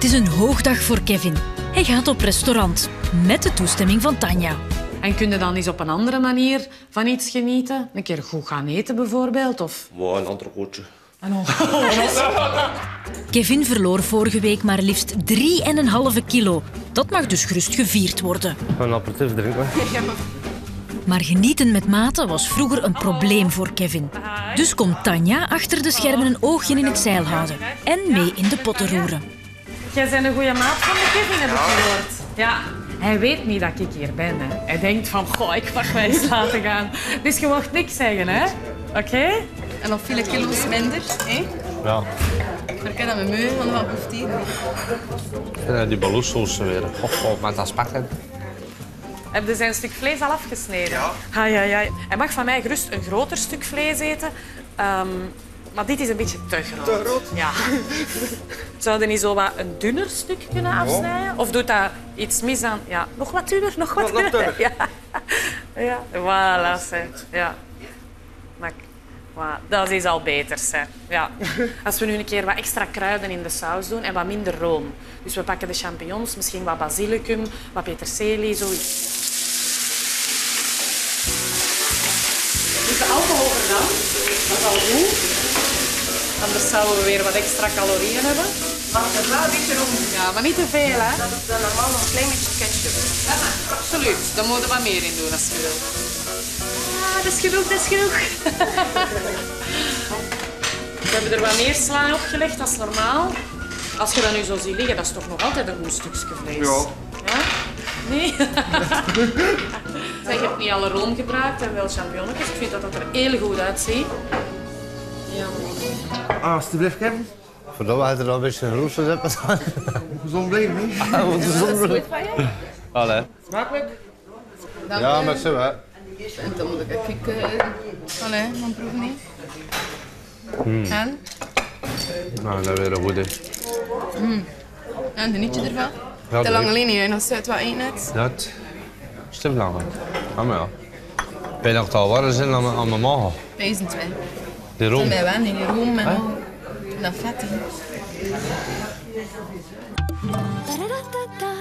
Het is een hoogdag voor Kevin. Hij gaat op restaurant, met de toestemming van Tanja. En kun je dan eens op een andere manier van iets genieten? Een keer goed gaan eten bijvoorbeeld? Of... Wow, een entrecootje. Kevin verloor vorige week maar liefst 3,5 kilo. Dat mag dus gerust gevierd worden. Een aperitief drinken. Maar genieten met mate was vroeger een probleem voor Kevin. Dus komt Tanja achter de schermen een oogje in het zeil houden en mee in de potten roeren. Jij bent een goede maat van de Kevin, heb ik gehoord. Ja. Hij weet niet dat ik hier ben. Hè. Hij denkt van, goh, ik mag mij eens laten gaan. Dus je mag niks zeggen, hè? Oké? En nog vele kilo's minder, hè? Ja. Maar ik heb dat met mij van wat hoeft hier. En die baloussaus weer. Met dat spek in. Heb je zijn stuk vlees al afgesneden? Ja. Hij mag van mij gerust een groter stuk vlees eten. Maar dit is een beetje te groot. Te groot? Ja. Zou je niet zo wat een dunner stuk kunnen afsnijden? Of doet dat iets mis aan... Ja, nog wat dunner, nog wat dunner. dunner. Ja. Ja, voilà, zeg. Ja. Maar, dat is al beter, zeg. Ja. Als we nu een keer wat extra kruiden in de saus doen en wat minder room. Dus we pakken de champignons, misschien wat basilicum, wat peterselie, zoiets. Dus de alcohol dan, dat is al goed. Anders zouden we weer wat extra calorieën hebben. Mag er wel een beetje om. Ja, maar niet te veel, hè? Dat is dan normaal nog een klein beetje ketchup. Ja, absoluut. Daar moet je wat meer in doen als je wilt. Ah, dat is genoeg, dat is genoeg. We hebben er wat meer sla op gelegd dan normaal. Als je dat nu zo ziet liggen, dat is toch nog altijd een goed stukje vlees. Ja. Ja? Nee? Zeg, je hebt niet alle room gebruikt en wel champignonnetjes. Ik vind dat dat er heel goed uitziet. Ja. Alsjeblieft, Kevin. Voordat we er al een beetje een roes hebben staan. Gezond blijven, niet? Goed van jou? Allee. Smakelijk? Ja, met zo, hè. En dan moet ik allee, van proeven niet. En? Nou, dat is weer een goede. En de nietje ervan? Ja, Te lange linie, nog zuid wat eet net. Dat is te belangrijk. Ja, maar ja. Ben je nog al warm zijn aan mijn maag? Pijzen twee. Die room. En bij wen, die room en al. Dat vet, hè. Da-da-da-da-da.